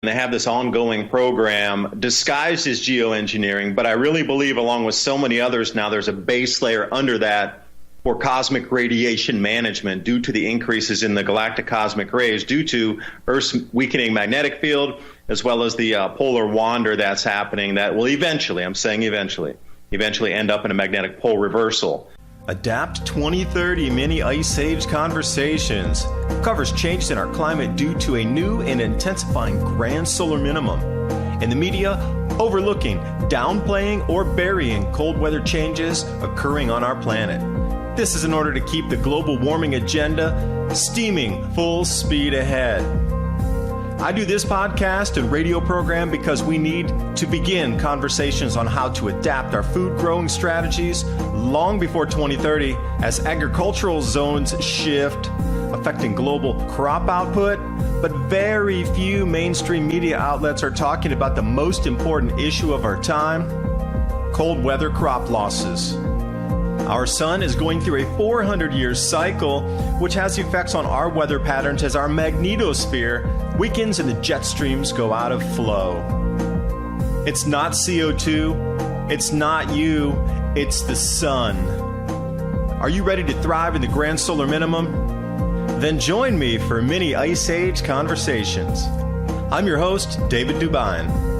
They have this ongoing program disguised as geoengineering, but I really believe, along with so many others now, there's a base layer under that for cosmic radiation management due to the increases in the galactic cosmic rays due to Earth's weakening magnetic field, as well as the polar wander that's happening that will eventually, I'm saying eventually end up in a magnetic pole reversal. Adapt 2030 Mini Ice Age Conversations covers changes in our climate due to a new and intensifying grand solar minimum. In the media, overlooking, downplaying, or burying cold weather changes occurring on our planet. This is in order to keep the global warming agenda steaming full speed ahead. I do this podcast and radio program because we need to begin conversations on how to adapt our food growing strategies long before 2030 as agricultural zones shift, affecting global crop output, but very few mainstream media outlets are talking about the most important issue of our time, cold weather crop losses. Our sun is going through a 400-year cycle, which has effects on our weather patterns as our magnetosphere weakens and the jet streams go out of flow. It's not CO2, it's not you, it's the sun. Are you ready to thrive in the grand solar minimum? Then join me for Mini Ice Age Conversations. I'm your host, David DuByne.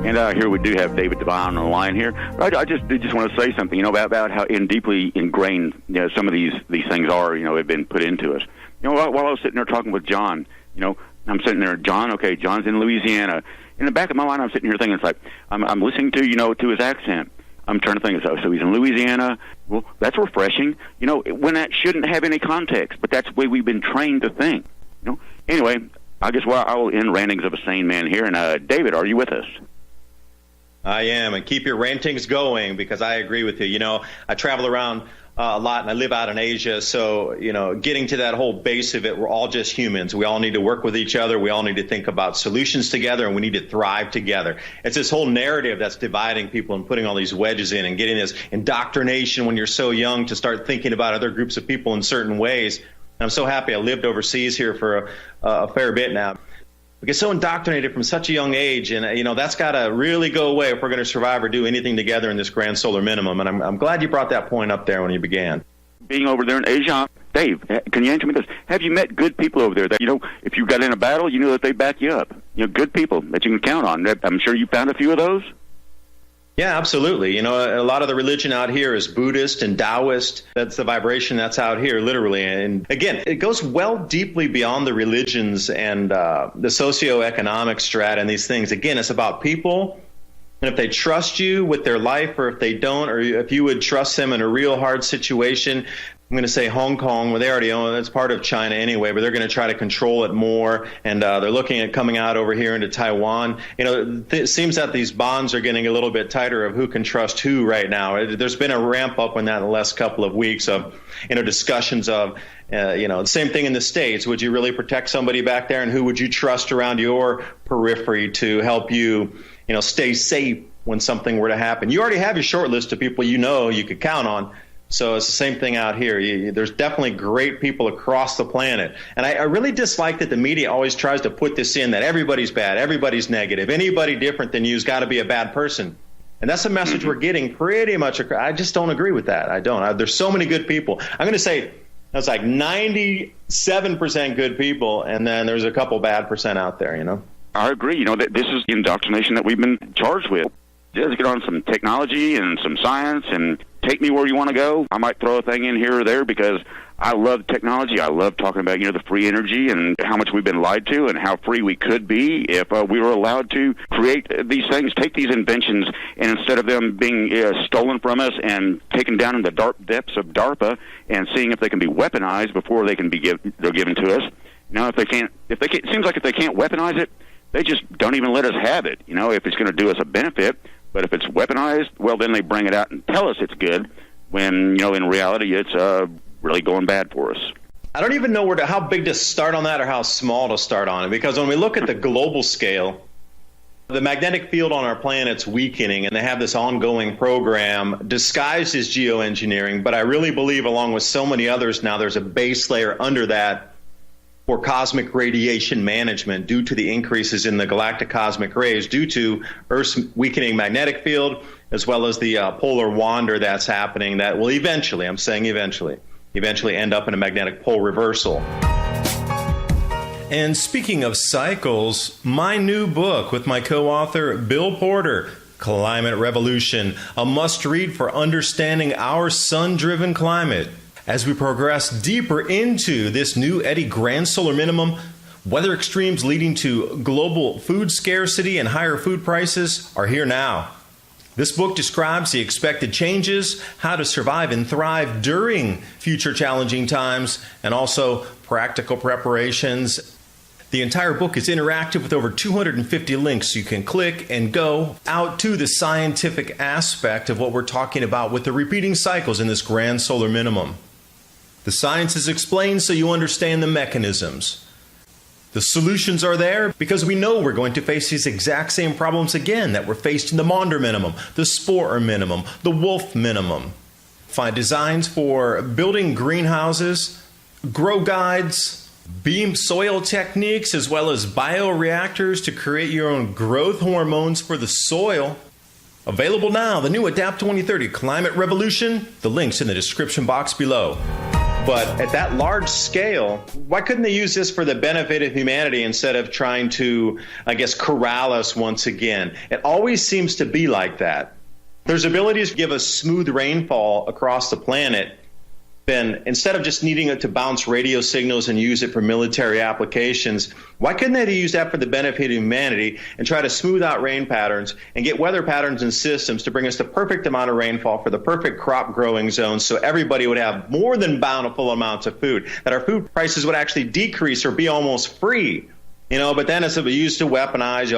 And here we do have David DuByne on the line here. I just want to say something, about how deeply ingrained, some of these things are, have been put into us. While I was sitting there talking with John, I'm sitting there, John's in Louisiana. In the back of my mind, I'm sitting here thinking, it's like, I'm listening to, to his accent. I'm trying to think, so he's in Louisiana. Well, that's refreshing, when that shouldn't have any context, but that's the way we've been trained to think, Anyway, I guess I will end rantings of a sane man here. And David, are you with us? I am, and keep your rantings going because I agree with you. I travel around a lot and I live out in Asia, so, getting to that whole base of it, we're all just humans. We all need to work with each other. We all need to think about solutions together, and we need to thrive together. It's this whole narrative that's dividing people and putting all these wedges in and getting this indoctrination when you're so young to start thinking about other groups of people in certain ways. And I'm so happy I lived overseas here for a fair bit now. We get so indoctrinated from such a young age, and that's got to really go away if we're going to survive or do anything together in this grand solar minimum. And I'm glad you brought that point up there when you began. Being over there in Asia, Dave, can you answer me this? Have you met good people over there that, if you got in a battle, you know that they back you up? Good people that you can count on. I'm sure you found a few of those. Yeah, absolutely. A lot of the religion out here is Buddhist and Taoist. That's the vibration that's out here, literally. And again, it goes well deeply beyond the religions and the socioeconomic strata and these things. Again, it's about people. And if they trust you with their life, or if they don't, or if you would trust them in a real hard situation, I'm going to say Hong Kong, where they already own it. It's part of China anyway, but they're going to try to control it more. And they're looking at coming out over here into Taiwan. It seems that these bonds are getting a little bit tighter of who can trust who right now. There's been a ramp up in that in the last couple of weeks of, discussions of, the same thing in the States. Would you really protect somebody back there? And who would you trust around your periphery to help you, stay safe when something were to happen? You already have your short list of people you could count on. So it's the same thing out here. There's definitely great people across the planet. And I really dislike that the media always tries to put this in, that everybody's bad, everybody's negative. Anybody different than you's got to be a bad person. And that's a message we're getting pretty much. I just don't agree with that. I don't. There's so many good people. I'm going to say that's like 97% good people, and then there's a couple bad percent out there, I agree. That this is the indoctrination that we've been charged with. Just get on some technology and some science and take me where you want to go. I might throw a thing in here or there because I love technology. I love talking about, the free energy and how much we've been lied to and how free we could be if we were allowed to create these things, take these inventions, and instead of them being stolen from us and taken down in the dark depths of DARPA and seeing if they can be weaponized before they can be they're given to us. If they can't, it seems like if they can't weaponize it, they just don't even let us have it, if it's going to do us a benefit. But if it's weaponized, well, then they bring it out and tell us it's good when, in reality, it's really going bad for us. I don't even know how big to start on that or how small to start on it, because when we look at the global scale, the magnetic field on our planet's weakening, and they have this ongoing program disguised as geoengineering. But I really believe, along with so many others now, there's a base layer under that for cosmic radiation management due to the increases in the galactic cosmic rays due to Earth's weakening magnetic field, as well as the polar wander that's happening that will eventually, I'm saying eventually end up in a magnetic pole reversal. And speaking of cycles, my new book with my co-author Bill Porter, Climate Revolution, a must-read for understanding our sun-driven climate. As we progress deeper into this new Eddy grand solar minimum, weather extremes leading to global food scarcity and higher food prices are here now. This book describes the expected changes, how to survive and thrive during future challenging times, and also practical preparations. The entire book is interactive with over 250 links. You can click and go out to the scientific aspect of what we're talking about with the repeating cycles in this grand solar minimum. The science is explained so you understand the mechanisms. The solutions are there because we know we're going to face these exact same problems again that were faced in the Maunder minimum, the Sporer minimum, the Wolf minimum. Find designs for building greenhouses, grow guides, beam soil techniques, as well as bioreactors to create your own growth hormones for the soil. Available now, the new Adapt 2030 Climate Revolution. The link's in the description box below. But at that large scale, why couldn't they use this for the benefit of humanity instead of trying to, corral us once again? It always seems to be like that. There's abilities to give us smooth rainfall across the planet. Then instead of just needing it to bounce radio signals and use it for military applications, why couldn't they use that for the benefit of humanity and try to smooth out rain patterns and get weather patterns and systems to bring us the perfect amount of rainfall for the perfect crop growing zones so everybody would have more than bountiful amounts of food, that our food prices would actually decrease or be almost free? But then it's used to weaponize,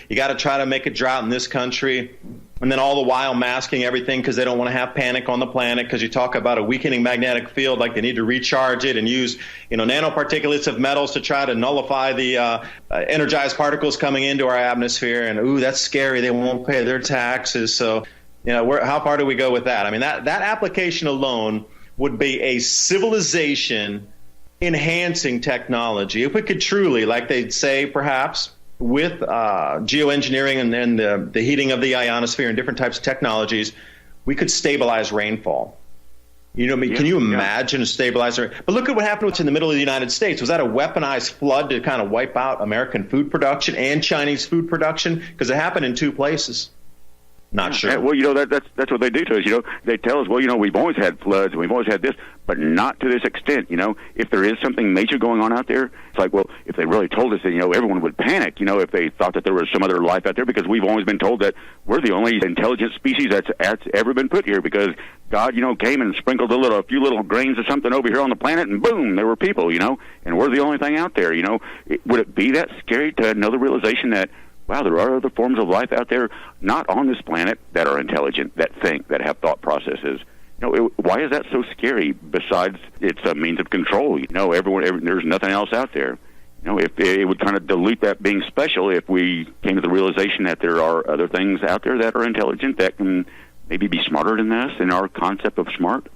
you got to try to make a drought in this country. And then all the while masking everything because they don't want to have panic on the planet because you talk about a weakening magnetic field, like they need to recharge it and use, nanoparticulates of metals to try to nullify the energized particles coming into our atmosphere. And, that's scary. They won't pay their taxes. So, how far do we go with that? I mean, that application alone would be a civilization enhancing technology. If we could truly, like they'd say, perhaps, with geoengineering and the heating of the ionosphere and different types of technologies, we could stabilize rainfall. Can you imagine a stabilizer? But look at what happened in the middle of the United States. Was that a weaponized flood to kind of wipe out American food production and Chinese food production? Because it happened in two places. Not sure. Yeah, well, that's what they do to us. They tell us, we've always had floods and we've always had this, but not to this extent. If there is something major going on out there, it's like, if they really told us that, everyone would panic, if they thought that there was some other life out there, because we've always been told that we're the only intelligent species that's ever been put here, because God, came and sprinkled a few little grains of something over here on the planet, and boom, there were people, and we're the only thing out there, Would it be that scary to know the realization that, wow, there are other forms of life out there, not on this planet, that are intelligent, that think, that have thought processes? Why is that so scary? Besides, it's a means of control. There's nothing else out there. If it would kind of dilute that being special if we came to the realization that there are other things out there that are intelligent that can maybe be smarter than us in our concept of smart.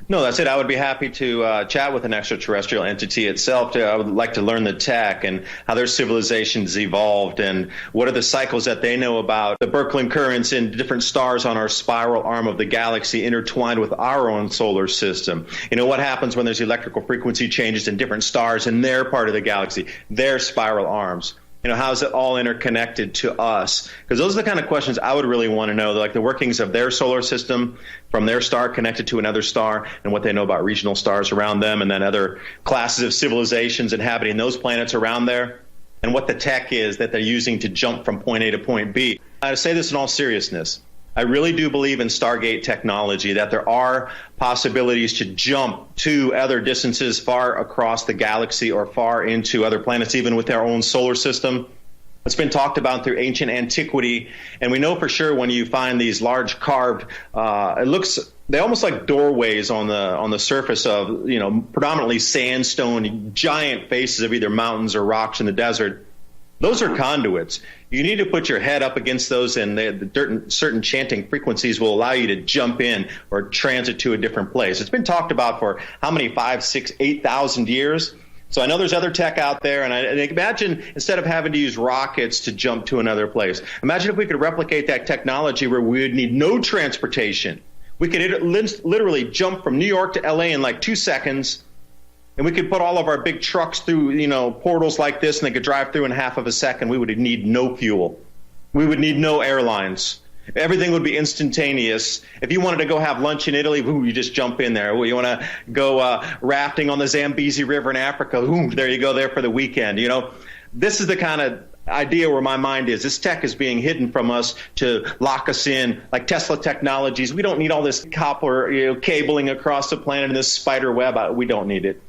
No, that's it. I would be happy to chat with an extraterrestrial entity itself. I would like to learn the tech and how their civilizations evolved and what are the cycles that they know about the Birkeland currents in different stars on our spiral arm of the galaxy intertwined with our own solar system. What happens when there's electrical frequency changes in different stars in their part of the galaxy, their spiral arms. How is it all interconnected to us? Because those are the kind of questions I would really want to know, like the workings of their solar system from their star connected to another star and what they know about regional stars around them and then other classes of civilizations inhabiting those planets around there and what the tech is that they're using to jump from point A to point B. I say this in all seriousness. I really do believe in Stargate technology, that there are possibilities to jump to other distances far across the galaxy or far into other planets, even with our own solar system. It's been talked about through ancient antiquity, and we know for sure when you find these large carved, they almost like doorways on the surface of, predominantly sandstone, giant faces of either mountains or rocks in the desert. Those are conduits. You need to put your head up against those, and certain chanting frequencies will allow you to jump in or transit to a different place. It's been talked about for how many, 5, 6, 8,000 years. So I know there's other tech out there, and imagine instead of having to use rockets to jump to another place, imagine if we could replicate that technology where we would need no transportation. We could literally jump from New York to LA in like 2 seconds, and we could put all of our big trucks through, portals like this, and they could drive through in half of a second. We would need no fuel. We would need no airlines. Everything would be instantaneous. If you wanted to go have lunch in Italy, you just jump in there. You want to go rafting on the Zambezi River in Africa, there you go there for the weekend. This is the kind of idea where my mind is. This tech is being hidden from us to lock us in, like Tesla technologies. We don't need all this copper cabling across the planet and this spider web. We don't need it.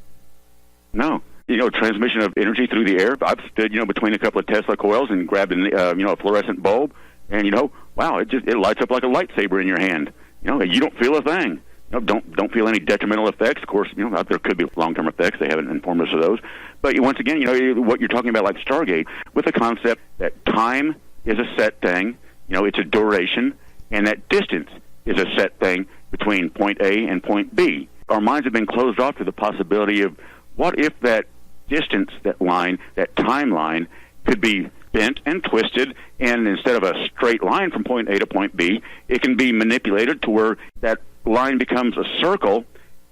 No. Transmission of energy through the air. I've stood, between a couple of Tesla coils and grabbed, a fluorescent bulb. And wow, it lights up like a lightsaber in your hand. You don't feel a thing. Don't feel any detrimental effects. Of course, there could be long-term effects. They haven't informed us of those. But once again, what you're talking about, like Stargate, with the concept that time is a set thing. It's a duration, and that distance is a set thing between point A and point B. Our minds have been closed off to the possibility of what if that distance, that line, that timeline, could be bent and twisted, and instead of a straight line from point A to point B, it can be manipulated to where that line becomes a circle,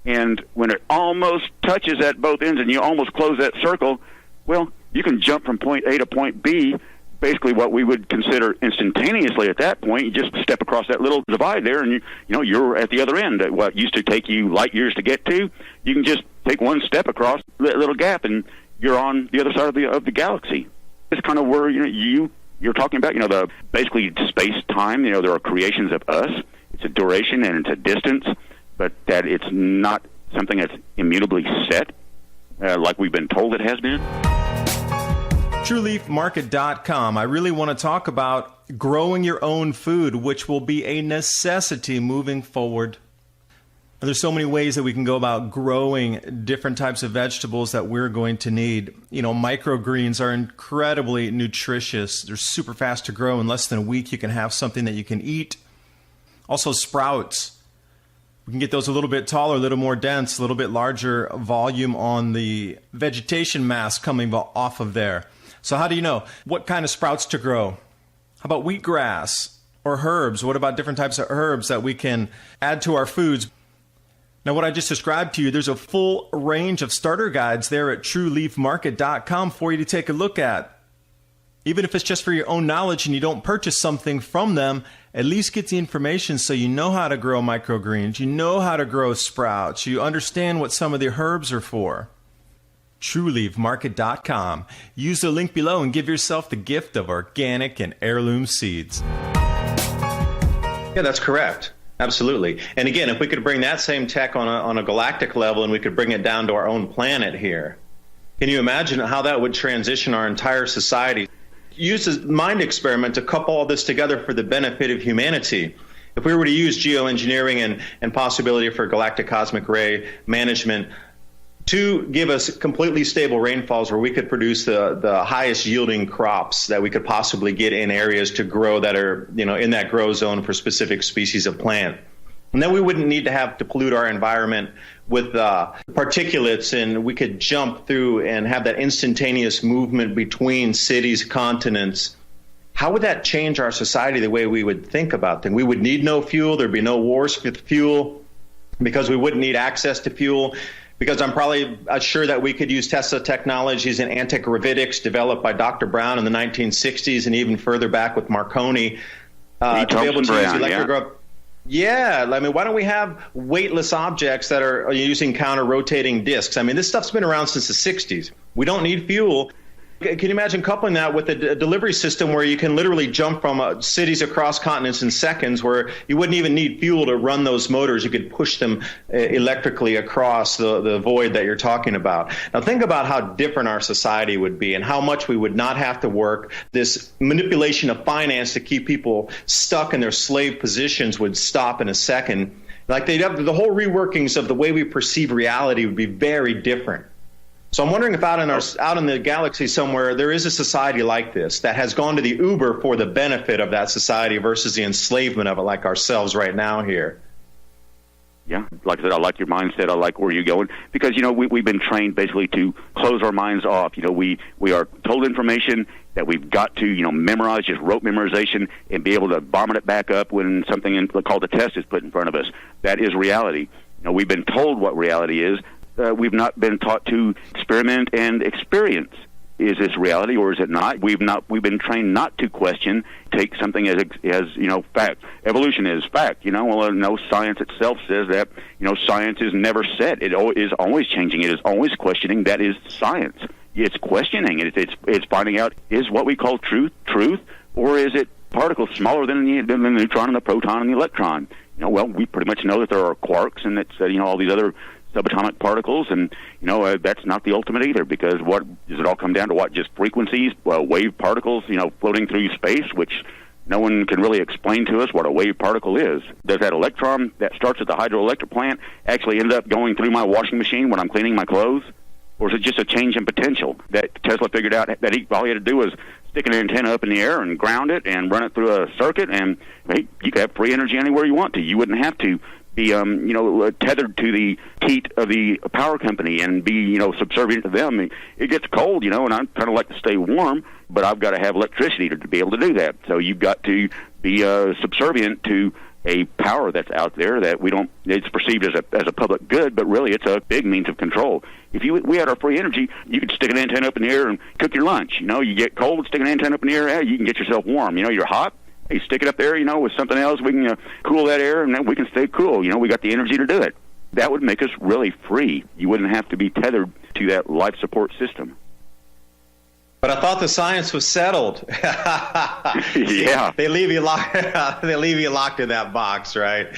and when it almost touches at both ends and you almost close that circle, well, you can jump from point A to point B, basically what we would consider instantaneously at that point. You just step across that little divide there, and you're at the other end. What used to take you light years to get to, you can just take one step across that little gap, and you're on the other side of the galaxy. It's kind of where you're talking about, the basically space-time. There are creations of us. It's a duration and it's a distance, but that it's not something that's immutably set, like we've been told it has been. TrueLeafMarket.com. I really want to talk about growing your own food, which will be a necessity moving forward. There's so many ways that we can go about growing different types of vegetables that we're going to need. Microgreens are incredibly nutritious. They're super fast to grow. In less than a week, you can have something that you can eat. Also, sprouts. We can get those a little bit taller, a little more dense, a little bit larger volume on the vegetation mass coming off of there. So how do you know what kind of sprouts to grow? How about wheatgrass or herbs? What about different types of herbs that we can add to our foods? Now, what I just described to you, there's a full range of starter guides there at TrueLeafMarket.com for you to take a look at. Even if it's just for your own knowledge and you don't purchase something from them, at least get the information so you know how to grow microgreens, you know how to grow sprouts, you understand what some of the herbs are for. TrueLeafMarket.com. Use the link below and give yourself the gift of organic and heirloom seeds. Yeah, that's correct. Absolutely. And again, if we could bring that same tech on a galactic level and we could bring it down to our own planet here, can you imagine how that would transition our entire society? Use a mind experiment to couple all this together for the benefit of humanity. If we were to use geoengineering and possibility for galactic cosmic ray management to give us completely stable rainfalls where we could produce the highest yielding crops that we could possibly get in areas to grow that are, in that grow zone for specific species of plant. And then we wouldn't need to have to pollute our environment with particulates, and we could jump through and have that instantaneous movement between cities, continents. How would that change our society the way we would think about things? We would need no fuel. There'd be no wars with fuel because we wouldn't need access to fuel. Because I'm probably sure that we could use Tesla technologies and antigravitics developed by Dr. Brown in the 1960s and even further back with Marconi to be able to use electric. Yeah, I mean, why don't we have weightless objects that are using counter-rotating disks? I mean, this stuff's been around since the 60s. We don't need fuel. Can you imagine coupling that with a delivery system where you can literally jump from cities across continents in seconds, where you wouldn't even need fuel to run those motors? You could push them electrically across the void that you're talking about. Now think about how different our society would be and how much we would not have to work. This manipulation of finance to keep people stuck in their slave positions would stop in a second. Like they'd have the whole reworkings of the way we perceive reality would be very different. So I'm wondering if out in the galaxy somewhere there is a society like this that has gone to the Uber for the benefit of that society versus the enslavement of it, like ourselves right now here. Yeah, like I said, I like your mindset. I like where you're going because, we've been trained basically to close our minds off. We are told information that we've got to, memorize, just rote memorization, and be able to vomit it back up when something called a test is put in front of us. That is reality. We've been told what reality is. We've not been taught to experiment and experience. Is this reality or is it not? We've been trained not to question, take something as fact. Evolution is fact. No, science itself says that. Science is never set. It is always changing. It is always questioning. That is science. It's questioning. It's finding out, is what we call truth, or is it particles smaller than the neutron and the proton and the electron? We pretty much know that there are quarks and it's all these other subatomic particles, and that's not the ultimate either, because what does it all come down to? What, just frequencies, wave particles, floating through space, which no one can really explain to us what a wave particle is. Does that electron that starts at the hydroelectric plant actually end up going through my washing machine when I'm cleaning my clothes? Or is it just a change in potential that Tesla figured out that all he had to do was stick an antenna up in the air and ground it and run it through a circuit, and hey, you could have free energy anywhere you want to. You wouldn't have to be tethered to the heat of the power company and be subservient to them. It gets cold, and I kind of like to stay warm, but I've got to have electricity to be able to do that. So you've got to be subservient to a power that's out there that it's perceived as a public good, but really it's a big means of control. If we had our free energy, you could stick an antenna up in the air and cook your lunch. You get cold, stick an antenna up in the air, you can get yourself warm. You're hot, hey, stick it up there, with something else. We can cool that air, and then we can stay cool. We got the energy to do it. That would make us really free. You wouldn't have to be tethered to that life support system. But I thought the science was settled. Yeah. They leave you locked in that box, right?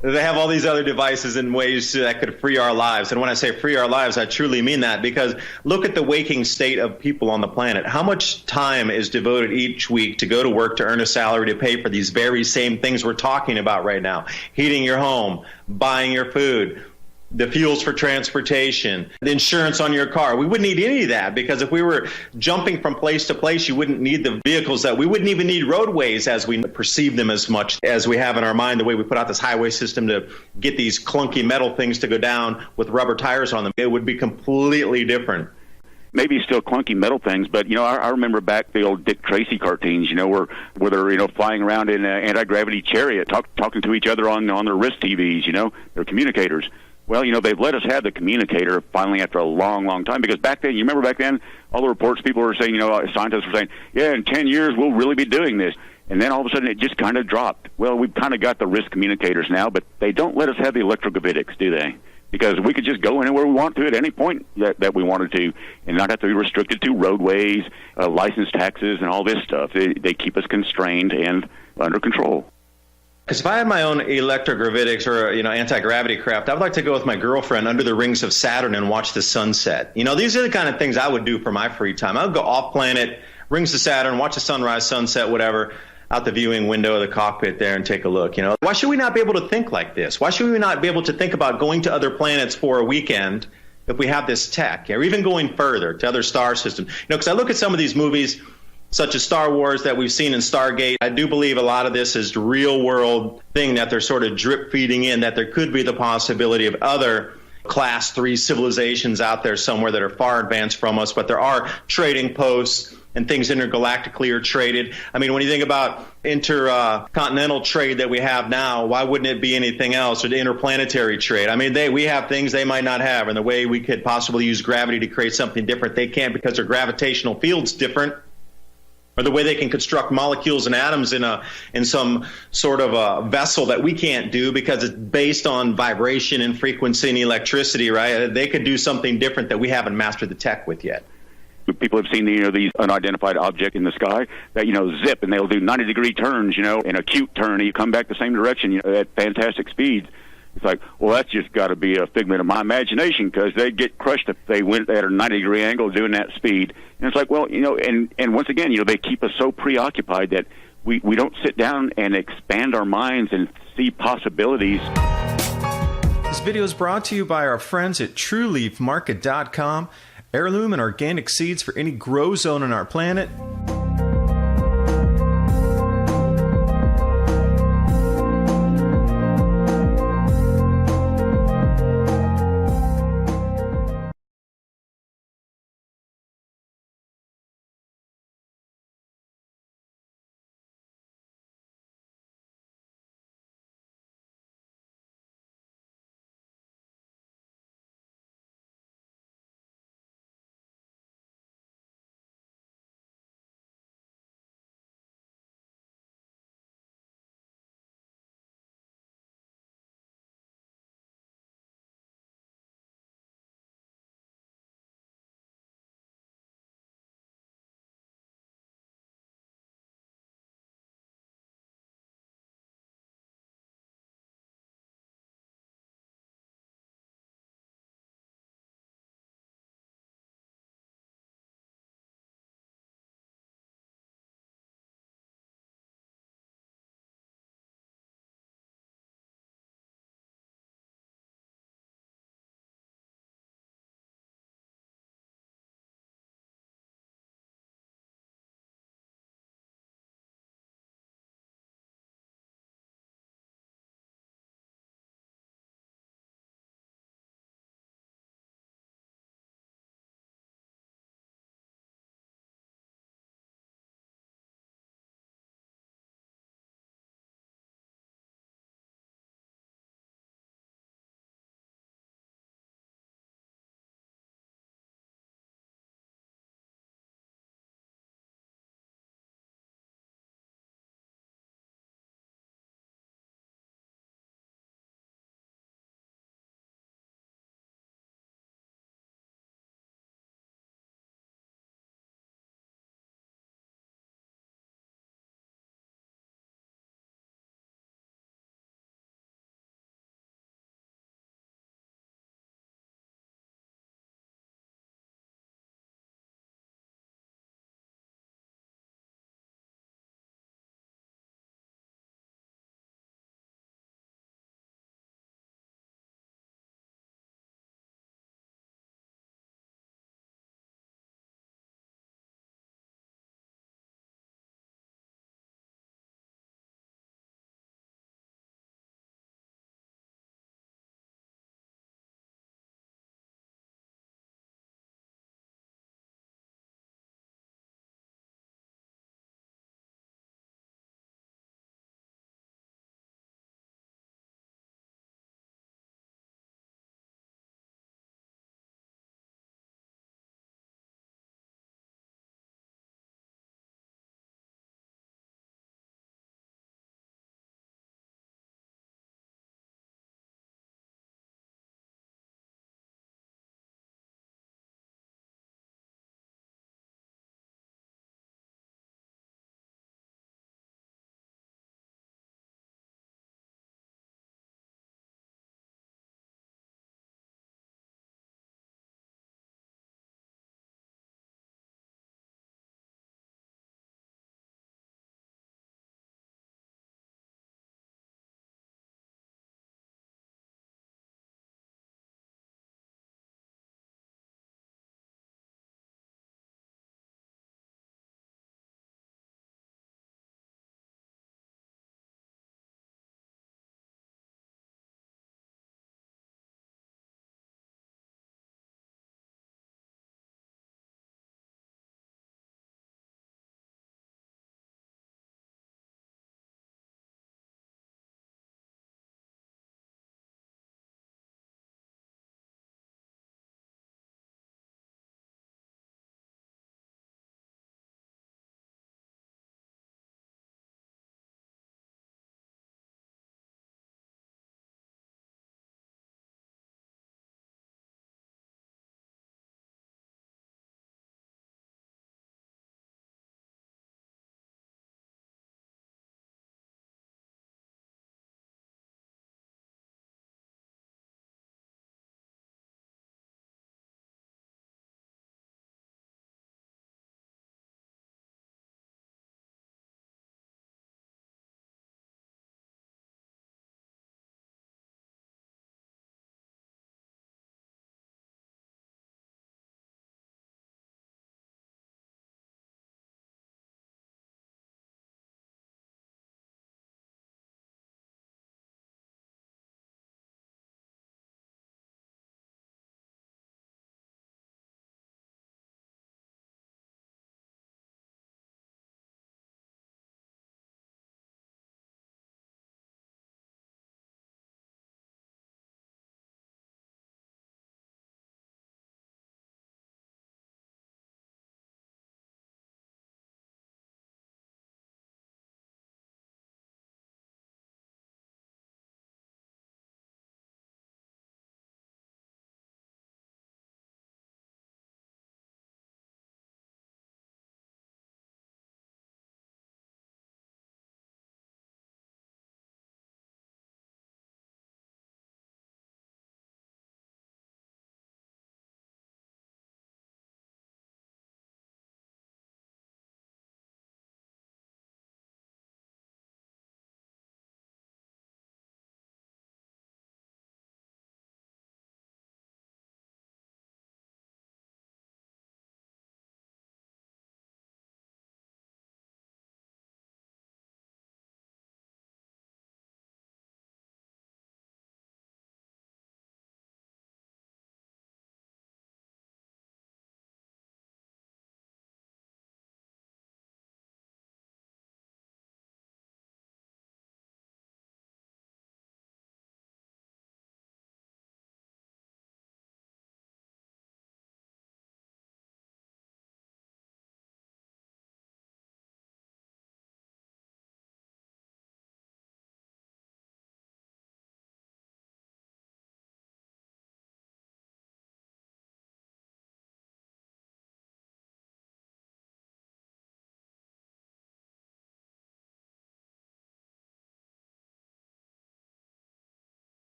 They have all these other devices and ways that could free our lives. And when I say free our lives, I truly mean that, because look at the waking state of people on the planet. How much time is devoted each week to go to work to earn a salary to pay for these very same things we're talking about right now? Heating your home, buying your food, the fuels for transportation, the insurance on your car. We wouldn't need any of that, because if we were jumping from place to place, you wouldn't need the vehicles we wouldn't even need roadways as we perceive them as much as we have in our mind, the way we put out this highway system to get these clunky metal things to go down with rubber tires on them. It would be completely different. Maybe still clunky metal things, but I remember back the old Dick Tracy cartoons, where they're flying around in an anti-gravity chariot, talking to each other on their wrist TVs. They're communicators. Well, they've let us have the communicator finally after a long, long time, because back then, you remember back then, all the reports people were saying, scientists were saying, yeah, in 10 years we'll really be doing this. And then all of a sudden it just kind of dropped. Well, we've kind of got the wrist communicators now, but they don't let us have the electrogravitics, do they? Because we could just go anywhere we want to at any point that we wanted to, and not have to be restricted to roadways, license taxes, and all this stuff. They keep us constrained and under control. Because if I had my own electrogravitics or anti-gravity craft, I would like to go with my girlfriend under the rings of Saturn and watch the sunset. These are the kind of things I would do for my free time. I would go off-planet, rings of Saturn, watch the sunrise, sunset, whatever, out the viewing window of the cockpit there and take a look. Why should we not be able to think like this? Why should we not be able to think about going to other planets for a weekend if we have this tech, or even going further to other star systems? Because I look at some of these movies, such as Star Wars that we've seen in Stargate. I do believe a lot of this is the real world thing that they're sort of drip feeding in, that there could be the possibility of other class 3 civilizations out there somewhere that are far advanced from us, but there are trading posts and things intergalactically are traded. I mean, when you think about intercontinental trade that we have now, why wouldn't it be anything else, or the interplanetary trade? I mean, we have things they might not have, and the way we could possibly use gravity to create something different, they can't, because their gravitational field's different. Or the way they can construct molecules and atoms in some sort of a vessel that we can't do, because it's based on vibration and frequency and electricity, right? They could do something different that we haven't mastered the tech with yet. People have seen these unidentified object in the sky that zip, and they'll do 90-degree turns, an acute turn, and you come back the same direction at fantastic speeds. It's like, well, that's just got to be a figment of my imagination, because they'd get crushed if they went at a 90-degree angle doing that speed. And it's like, well, and once again, they keep us so preoccupied that we don't sit down and expand our minds and see possibilities. This video is brought to you by our friends at TrueLeafMarket.com. Heirloom and organic seeds for any grow zone on our planet.